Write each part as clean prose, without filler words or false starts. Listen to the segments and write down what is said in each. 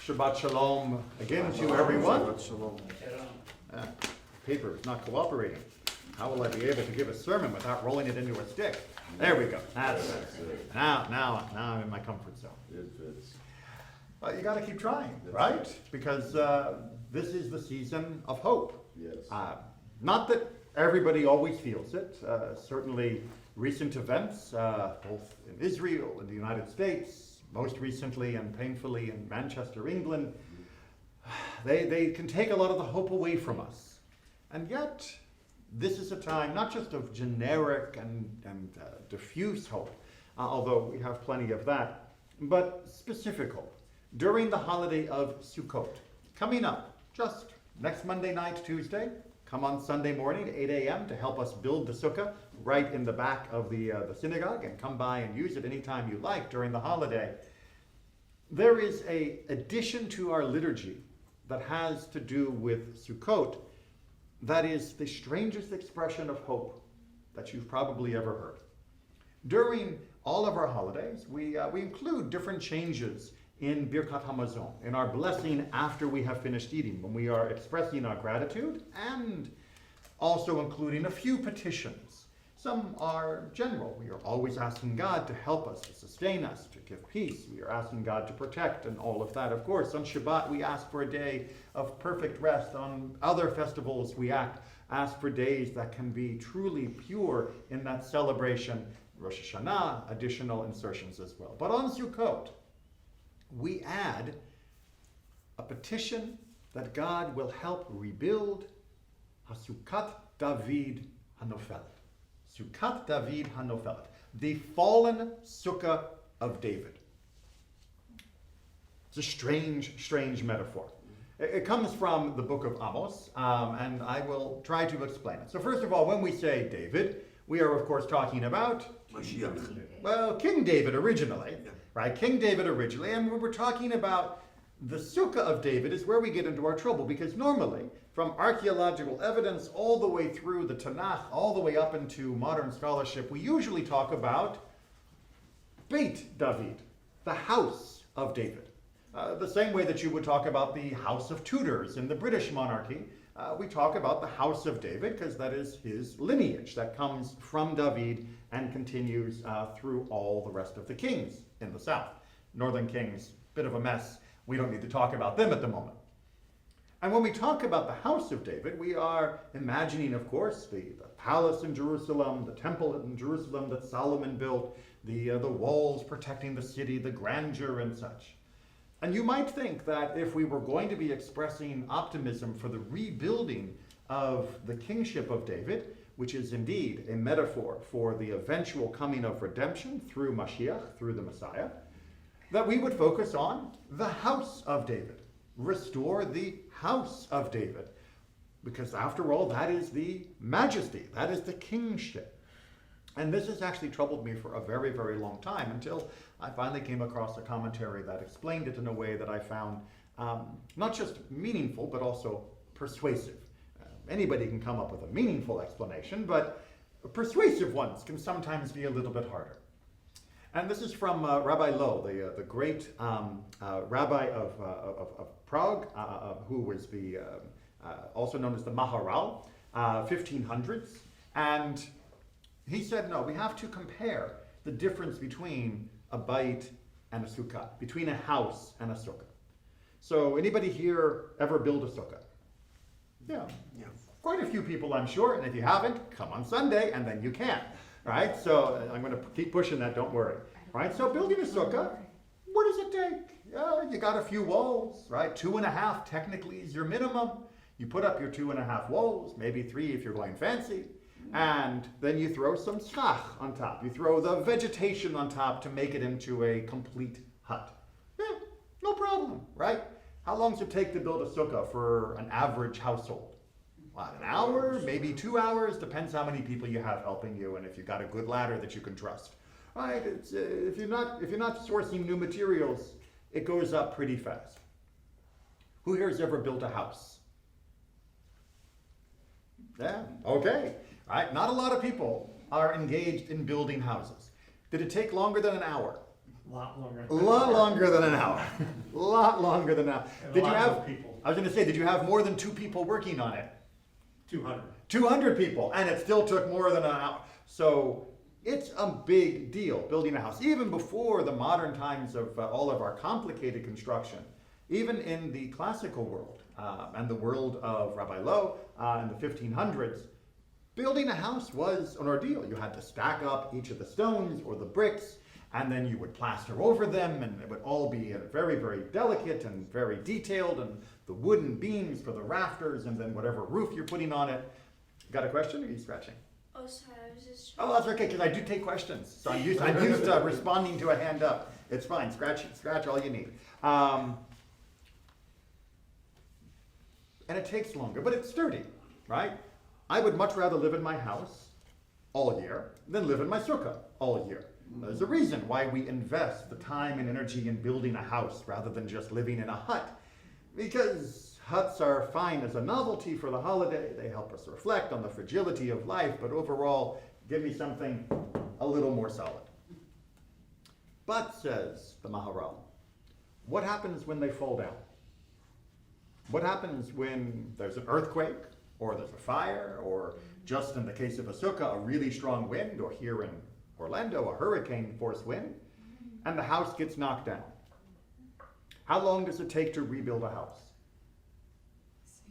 Shabbat Shalom again to everyone. Shabbat Shalom. Paper is not cooperating. How will I be able to give a sermon without rolling it into a stick? There we go. That's better. Now I'm in my comfort zone. It fits. You got to keep trying, right? Because this is the season of hope. Yes. Not that everybody always feels it. Certainly recent events, both in Israel and the United States, most recently and painfully in Manchester, England, they can take a lot of the hope away from us. And yet, this is a time not just of generic and diffuse hope, although we have plenty of that, but specific hope. During the holiday of Sukkot, coming up just next Monday night, Tuesday, come on Sunday morning, 8 a.m. to help us build the Sukkah right in the back of the synagogue, and come by and use it anytime you like during the holiday. There is an addition to our liturgy that has to do with Sukkot that is the strangest expression of hope that you've probably ever heard. During all of our holidays, we include different changes in Birkat Hamazon, in our blessing after we have finished eating, when we are expressing our gratitude, and also including a few petitions. Some are general. We are always asking God to help us, to sustain us, to give peace. We are asking God to protect and all of that. Of course, on Shabbat, we ask for a day of perfect rest. On other festivals, we ask for days that can be truly pure in that celebration. Rosh Hashanah, additional insertions as well. But on Sukkot, we add a petition that God will help rebuild Sukkot David Hanofelet. Sukkot David Hanofelet, the fallen Sukkah of David. It's a strange metaphor. It comes from the book of Amos, and I will try to explain it. So first of all, when we say David, we are of course talking about Mashiach. well, King David originally, right? King David originally, and when we're talking about the Sukkah of David is where we get into our trouble, because normally, from archaeological evidence all the way through the Tanakh, all the way up into modern scholarship, we usually talk about Beit David, the house of David. The same way that you would talk about the House of Tudors in the British monarchy, we talk about the House of David because that is his lineage that comes from David and continues through all the rest of the kings in the south. Northern kings, bit of a mess. We don't need to talk about them at the moment. And when we talk about the House of David, we are imagining, of course, the palace in Jerusalem, the temple in Jerusalem that Solomon built, the walls protecting the city, the grandeur and such. And you might think that if we were going to be expressing optimism for the rebuilding of the kingship of David, which is indeed a metaphor for the eventual coming of redemption through Mashiach, through the Messiah, that we would focus on the house of David. Restore the house of David. Because after all, that is the majesty, that is the kingship. And this has actually troubled me for a very, very long time until I finally came across a commentary that explained it in a way that I found not just meaningful, but also persuasive. Anybody can come up with a meaningful explanation, but persuasive ones can sometimes be a little bit harder. And this is from Rabbi Low, the great rabbi of Prague, who was the also known as the Maharal, 1500s. And he said, no, we have to compare the difference between a bait and a sukkah, between a house and a sukkah. So anybody here ever build a sukkah? Yeah. Quite a few people, I'm sure. And if you haven't, come on Sunday and then you can. Right? So I'm going to keep pushing that, don't worry. Right? So building a sukkah, what does it take? You got a few walls, right? 2.5 technically is your minimum. You put up your 2.5 walls, maybe 3 if you're going fancy. And then you throw some schach on top. You throw the vegetation on top to make it into a complete hut. Yeah, no problem, right? How long does it take to build a sukkah for an average household? What, an hour, maybe 2 hours? Depends how many people you have helping you and if you've got a good ladder that you can trust. Right? It's, if you're not sourcing new materials, it goes up pretty fast. Who here has ever built a house? Yeah, okay. Right? Not a lot of people are engaged in building houses. Did it take longer than an hour? A lot longer. A lot longer than an hour. A lot longer than an hour. And a Did you lot have, more people. I was going to say, did you have more than 2 people working on it? 200. 200 people, and it still took more than an hour. So it's a big deal building a house. Even before the modern times of all of our complicated construction, even in the classical world and the world of Rabbi Lowe in the 1500s, building a house was an ordeal. You had to stack up each of the stones or the bricks, and then you would plaster over them, and it would all be very, very delicate and very detailed, and the wooden beams for the rafters, and then whatever roof you're putting on it. Got a question, or are you scratching? Oh, sorry, I was just. Oh, that's okay, because I do take questions. So I'm used to responding to a hand up. It's fine, scratch all you need. And it takes longer, but it's sturdy, right? I would much rather live in my house all year than live in my sukkah all year. There's a reason why we invest the time and energy in building a house rather than just living in a hut. Because huts are fine as a novelty for the holiday. They help us reflect on the fragility of life, but overall, give me something a little more solid. But, says the Maharal, what happens when they fall down? What happens when there's an earthquake, or there's a fire, or just in the case of a sukkah, a really strong wind, or here in Orlando, a hurricane force wind, and the house gets knocked down? How long does it take to rebuild a house?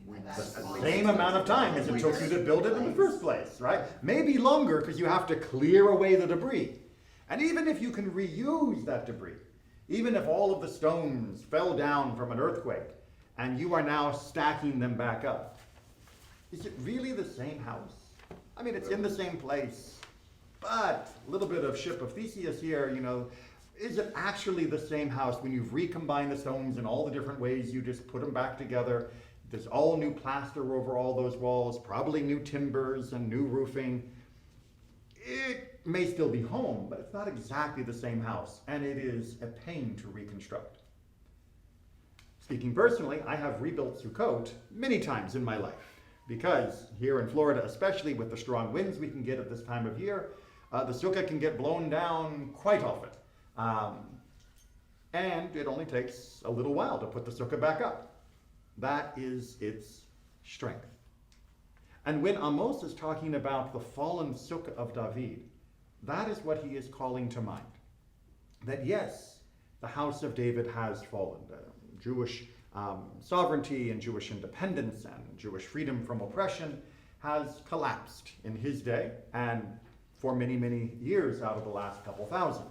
The same amount of time as it took you to build it in the first place, right? Maybe longer because you have to clear away the debris. And even if you can reuse that debris, even if all of the stones fell down from an earthquake and you are now stacking them back up, is it really the same house? I mean, it's in the same place, but a little bit of ship of Theseus here, is it actually the same house when you've recombined the stones in all the different ways, you just put them back together? There's all new plaster over all those walls, probably new timbers and new roofing. It may still be home, but it's not exactly the same house, and it is a pain to reconstruct. Speaking personally, I have rebuilt Sukkot many times in my life, because here in Florida, especially with the strong winds we can get at this time of year, the sukkah can get blown down quite often. And it only takes a little while to put the sukkah back up. That is its strength. And when Amos is talking about the fallen sukkah of David, that is what he is calling to mind. That yes, the house of David has fallen. Jewish sovereignty and Jewish independence and Jewish freedom from oppression has collapsed in his day and for many, many years out of the last couple thousand.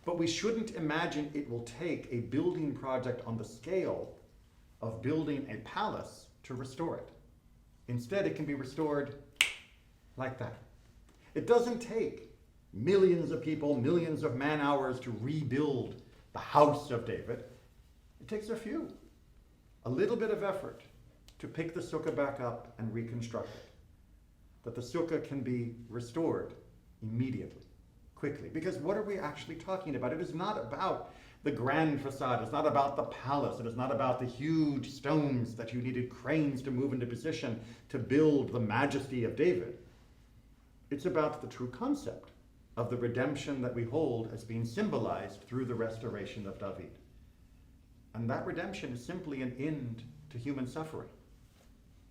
But we shouldn't imagine it will take a building project on the scale of building a palace to restore it. Instead, it can be restored like that. It doesn't take millions of people, millions of man hours to rebuild the house of David. It takes a few. A little bit of effort to pick the sukkah back up and reconstruct it. That the sukkah can be restored immediately, quickly. Because what are we actually talking about? It is not about the grand facade. It's not about the palace. It is not about the huge stones that you needed cranes to move into position to build the majesty of David. It's about the true concept of the redemption that we hold as being symbolized through the restoration of David. And that redemption is simply an end to human suffering.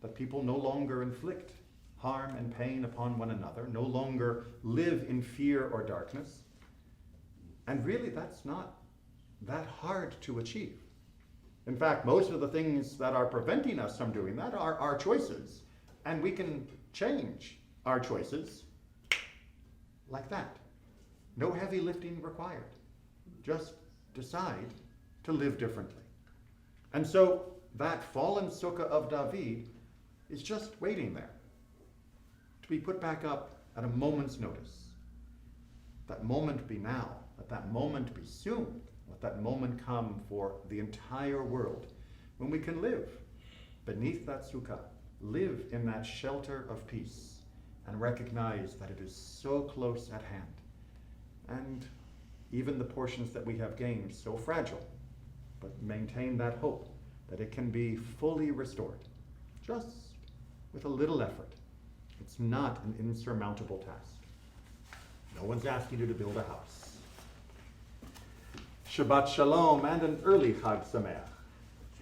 That people no longer inflict harm and pain upon one another, no longer live in fear or darkness. And really, that's not that hard to achieve. In fact, most of the things that are preventing us from doing that are our choices. And we can change our choices like that. No heavy lifting required. Just decide to live differently. And so that fallen sukkah of David is just waiting there to be put back up at a moment's notice. That moment be now. Let that moment be soon. Let that moment come for the entire world when we can live beneath that sukkah, live in that shelter of peace, and recognize that it is so close at hand. And even the portions that we have gained, so fragile, but maintain that hope that it can be fully restored, just with a little effort. It's not an insurmountable task. No one's asking you to build a house. Shabbat Shalom, and an early Chag Sameach.